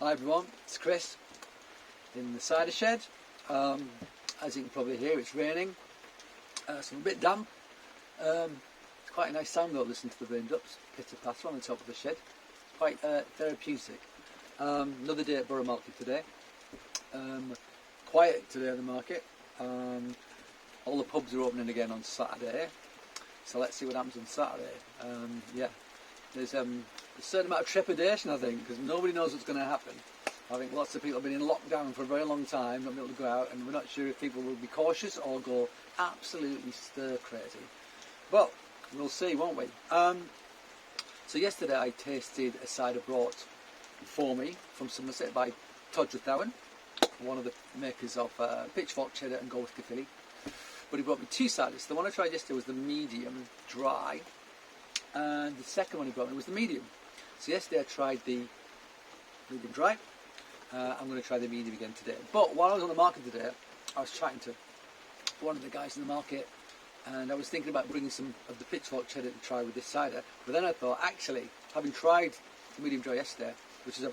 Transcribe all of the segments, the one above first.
Hi everyone, it's Chris in the cider shed. As you can probably hear, it's raining, so I'm a bit damp. It's quite a nice sound though, listening to the raindrops pitter patter on the top of the shed. Quite therapeutic. Another day at Borough Market today. Quiet today at the market. All the pubs are opening again on Saturday, so let's see what happens on Saturday. Yeah, there's a certain amount of trepidation, I think, because nobody knows what's going to happen. I think lots of people have been in lockdown for a very long time, not been able to go out, and we're not sure if people will be cautious or go absolutely stir crazy. But we'll see, won't we? So yesterday I tasted a cider brought for me from Somerset by Todrick Dowen, one of the makers of Pitchfork Cheddar and Gold Caerphilly. But he brought me two ciders. The one I tried yesterday was the medium dry, and the second one he brought me was the medium. So yesterday I tried the medium dry. I'm going to try the medium again today. But while I was on the market today, I was chatting to one of the guys in the market, and I was thinking about bringing some of the Pitchfork Cheddar to try with this cider. But then I thought, actually, having tried the medium dry yesterday, which is a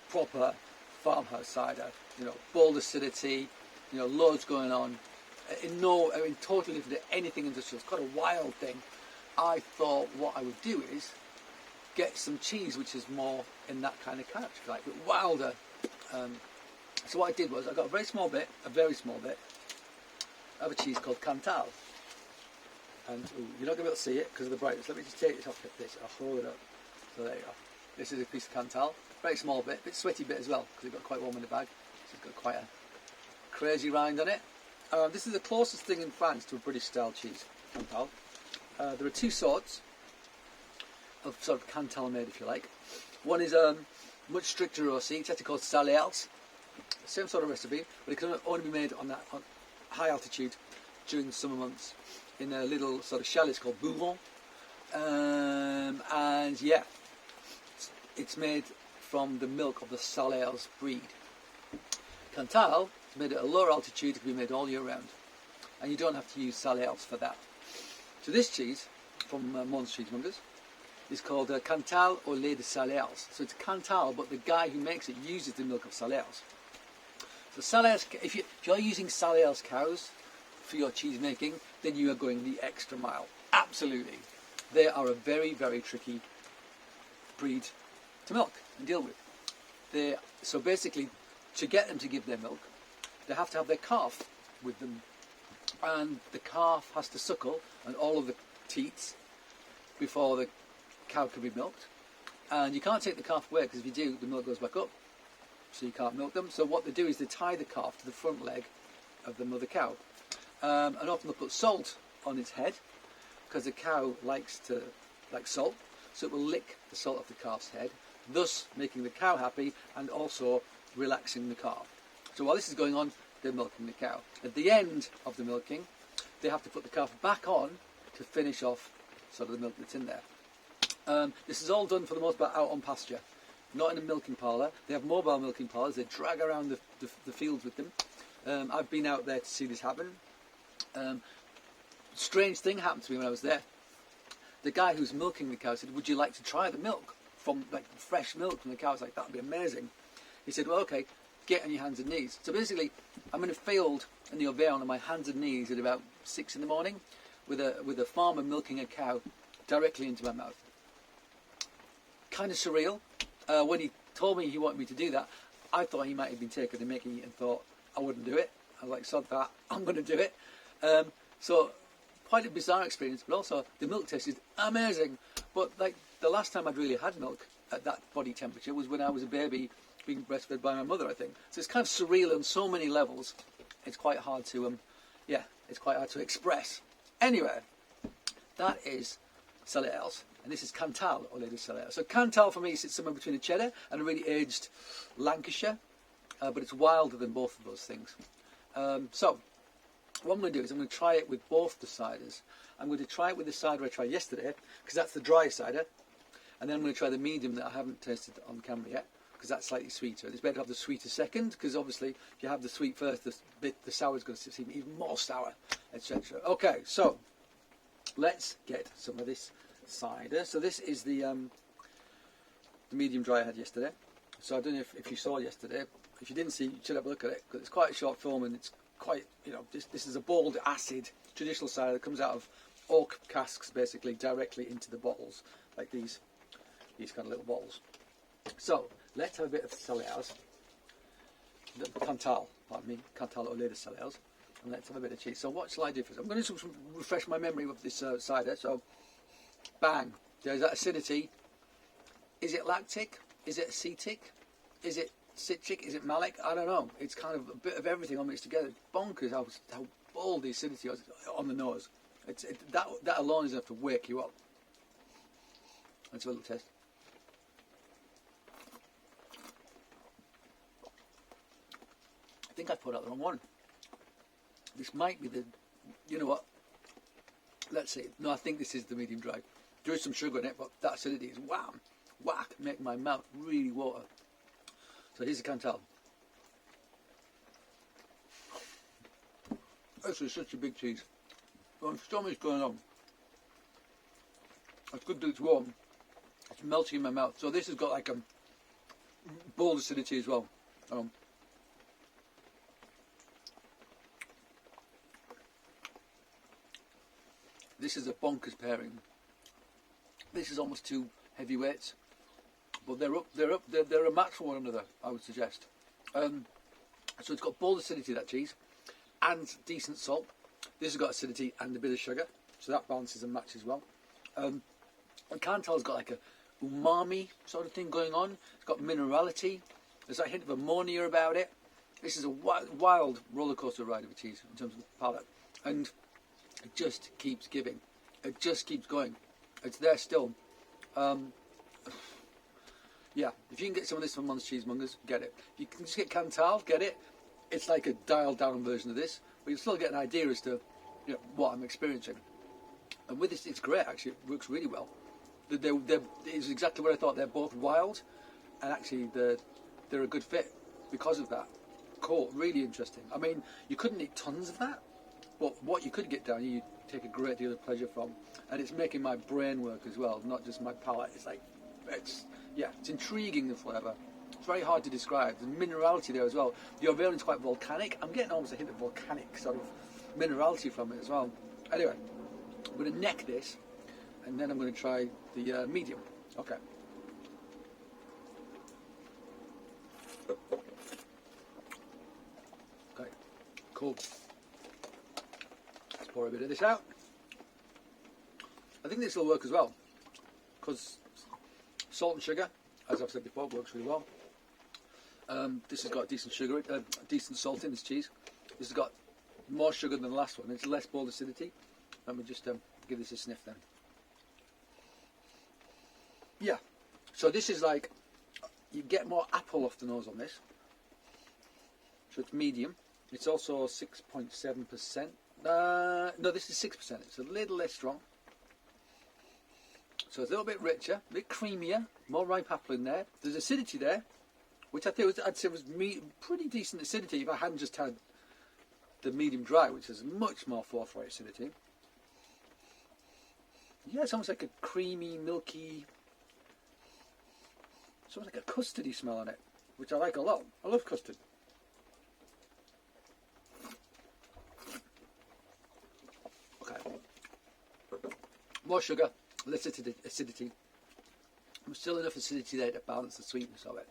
proper farmhouse cider, you know, bold acidity, you know, loads going on, totally different to anything industrial. It's quite a wild thing. I thought what I would do is get some cheese which is more in that kind of character, like a bit wilder. So what I did was I got a very small bit of a cheese called Cantal. And you're not going to be able to see it because of the brightness. Let me just take it off this. I'll hold it up. So there you go. This is a piece of Cantal. Very small bit, bit sweaty bit as well because it got quite warm in the bag. So it's got quite a crazy rind on it. This is the closest thing in France to a British style cheese, Cantal. There are two sorts of sort of Cantal made, if you like. One is much stricter OC, it's actually called Ciders. Same sort of recipe, but it can only be made on high altitude during the summer months in a little sort of chalet called Bouron. And yeah, it's made from the milk of the Ciders breed. Cantal is made at a lower altitude, it can be made all year round, and you don't have to use Ciders for that. So this cheese from Mons Cheesemongers is called Cantal au lait de Ciders. So it's Cantal, but the guy who makes it uses the milk of Ciders. So Ciders, if you're using Ciders cows for your cheese making, then you are going the extra mile. Absolutely. They are a very, very tricky breed to milk and deal with. So basically, to get them to give their milk, they have to have their calf with them. And the calf has to suckle and all of the teats before the cow can be milked. And you can't take the calf away because if you do, the milk goes back up. So you can't milk them. So what they do is they tie the calf to the front leg of the mother cow. And often they'll put salt on its head because the cow likes salt. So it will lick the salt off the calf's head, thus making the cow happy and also relaxing the calf. So while this is going on, they're milking the cow. At the end of the milking, they have to put the calf back on to finish off sort of the milk that's in there. This is all done for the most part out on pasture, not in a milking parlour. They have mobile milking parlours. They drag around the fields with them. I've been out there to see this happen. Strange thing happened to me when I was there. The guy who's milking the cow said, "Would you like to try the milk from fresh milk from the cow?" I was like, "That'd be amazing." He said, "Well, okay, get on your hands and knees." So basically, I'm in a field in the Auvergne on my hands and knees at about 6 in the morning with a farmer milking a cow directly into my mouth. Kind of surreal. When he told me he wanted me to do that, I thought he might have been taken and making it and thought I wouldn't do it. I was like, sod that, I'm going to do it. So quite a bizarre experience, but also the milk tasted amazing. But like the last time I'd really had milk at that body temperature was when I was a baby being breastfed by my mother, I think. So it's kind of surreal on so many levels. It's quite hard to, it's quite hard to express. Anyway, that is Ciders, and this is Cantal au lait de Ciders. So Cantal for me sits somewhere between a cheddar and a really aged Lancashire, but it's wilder than both of those things. So what I'm going to do is I'm going to try it with both the ciders. I'm going to try it with the cider I tried yesterday, because that's the dry cider, and then I'm going to try the medium that I haven't tasted on camera yet, because that's slightly sweeter. It's better to have the sweeter second, because obviously if you have the sweet first, the sour is going to seem even more sour, etc. Okay, so let's get some of this cider. So this is the medium dry I had yesterday. So I don't know if you saw yesterday. If you didn't see, you should have a look at it, because it's quite a short film, and it's quite, you know, this is a bold acid traditional cider that comes out of oak casks, basically directly into the bottles, like these kind of little bottles. So let's have a bit of Ciders, Cantal, pardon me, Cantal or later Ciders, and let's have a bit of cheese. So what shall I do first? I'm going to refresh my memory of this cider. So bang, there's that acidity. Is it lactic? Is it acetic? Is it citric? Is it malic? I don't know. It's kind of a bit of everything all mixed together. It's bonkers how bold the acidity is on the nose. That alone is enough to wake you up. Let's have a little taste. I think I put out the wrong one. This might be the, you know what? Let's see. No, I think this is the medium dry. There is some sugar in it, but that acidity is wham, whack, making my mouth really water. So here's the Cantal. This is such a big cheese. There's so much going on. It's good that it's warm. It's melting in my mouth. So this has got like a bold acidity as well. This is a bonkers pairing. This is almost two heavyweights, but they're a match for one another, I would suggest. So it's got bold acidity, that cheese, and decent salt. This has got acidity and a bit of sugar, so that balances and matches well. And Cantal's got like a umami sort of thing going on. It's got minerality. There's a hint of ammonia about it. This is a wild roller coaster ride of a cheese in terms of the palate, and it just keeps giving. It just keeps going. It's there still. Yeah, if you can get some of this from Mon's Cheesemongers, get it. If you can just get Cantal, get it. It's like a dialed down version of this, but you'll still get an idea as to, you know, what I'm experiencing. And with this, it's great actually. It works really well. It's exactly what I thought. They're both wild, and actually they're a good fit because of that. Cool, really interesting. I mean, you couldn't eat tons of that, but what you could get down here, you take a great deal of pleasure from, and it's making my brain work as well, not just my palate. It's intriguing, the flavour. It's very hard to describe. There's minerality there as well. The Auvergne's quite volcanic. I'm getting almost a hint of volcanic sort of minerality from it as well. Anyway, I'm going to neck this, and then I'm going to try the medium. Okay. Okay, cool. Let's pour a bit of this out. I think this will work as well, because salt and sugar, as I've said before, works really well. This has got decent sugar, decent salt in this cheese. This has got more sugar than the last one. It's less bold acidity. Let me just give this a sniff then. Yeah, so this is like, you get more apple off the nose on this. So it's medium. It's also 6.7%. No, this is 6%. It's a little less strong. So it's a little bit richer, a bit creamier, more ripe apple in there. There's acidity there, which I'd say was pretty decent acidity if I hadn't just had the medium dry, which is much more forthright acidity. Yeah, it's almost like a creamy, milky, it's almost like a custardy smell on it, which I like a lot. I love custard. Okay. More sugar, less acidity. Still enough acidity there to balance the sweetness of it.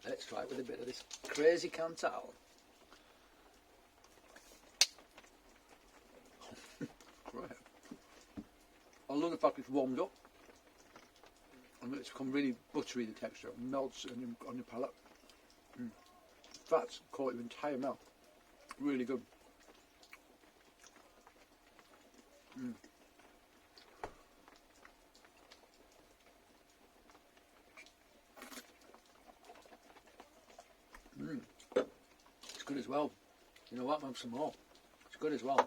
Let's try it with a bit of this crazy Cantal. Great. I love the fact it's warmed up. And it's become really buttery, the texture. It melts on your palate. Fats coat your entire mouth. Really good. It's good as well. You know what? I'll have some more. It's good as well.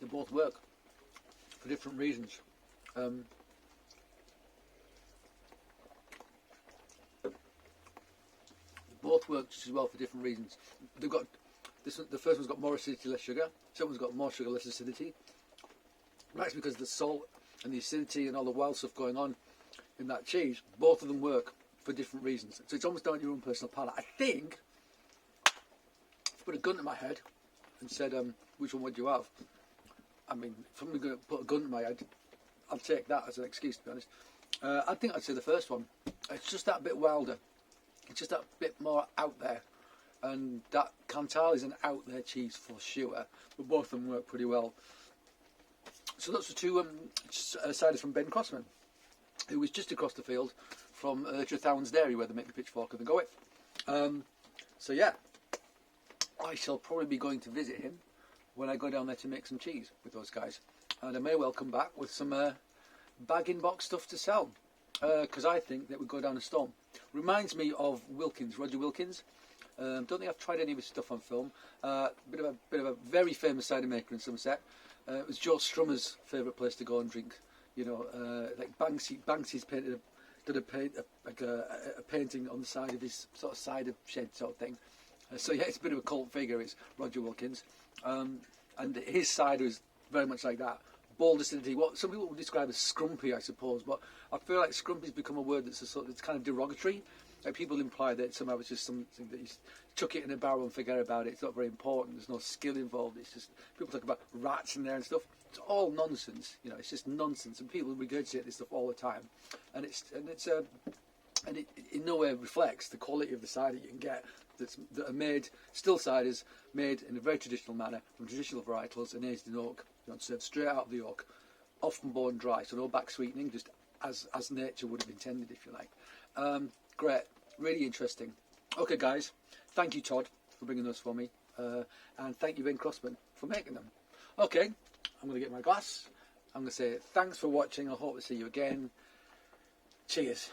They both work for different reasons. They both work just as well for different reasons. They've got The first one's got more acidity, less sugar. The second one's got more sugar, less acidity. That's because of the salt and the acidity and all the wild stuff going on in that cheese. Both of them work for different reasons. So it's almost down to your own personal palate. I think, if I put a gun to my head and said, which one would you have? I mean, if I'm going to put a gun to my head, I'll take that as an excuse, to be honest. I think I'd say the first one. It's just that bit wilder. It's just that bit more out there. And that Cantal is an out there cheese for sure. But both of them work pretty well. So that's the two ciders from Ben Crossman, who was just across the field from Towns Dairy, where they make the pitchfork and the go with. So yeah, I shall probably be going to visit him when I go down there to make some cheese with those guys. And I may well come back with some bag-in-box stuff to sell, because I think that would go down a storm. Reminds me of Wilkins, Roger Wilkins. Don't think I've tried any of his stuff on film. Bit of a very famous cider maker in Somerset. It was Joe Strummer's favourite place to go and drink. You know, like Banksy's did a painting on the side of his sort of cider shed sort of thing. So yeah, it's a bit of a cult figure. It's Roger Wilkins, and his cider is very much like that. Bold acidity, what some people would describe as scrumpy, I suppose. But I feel like scrumpy's become a word that's it's kind of derogatory. Like people imply that somehow it's just something that you chuck it in a barrel and forget about it. It's not very important. There's no skill involved. It's just people talk about rats in there and stuff. It's all nonsense. You know, it's just nonsense, and people regurgitate this stuff all the time. And it in no way reflects the quality of the cider you can get that are made, still ciders made in a very traditional manner from traditional varietals and aged in oak. You know, served straight out of the oak, often bone dry, so no back sweetening, just as nature would have intended, if you like. Great, really interesting. Okay, guys, thank you, Todd, for bringing those for me, and thank you, Ben Crossman, for making them. Okay, I'm going to get my glass. I'm going to say thanks for watching. I hope to see you again. Cheers.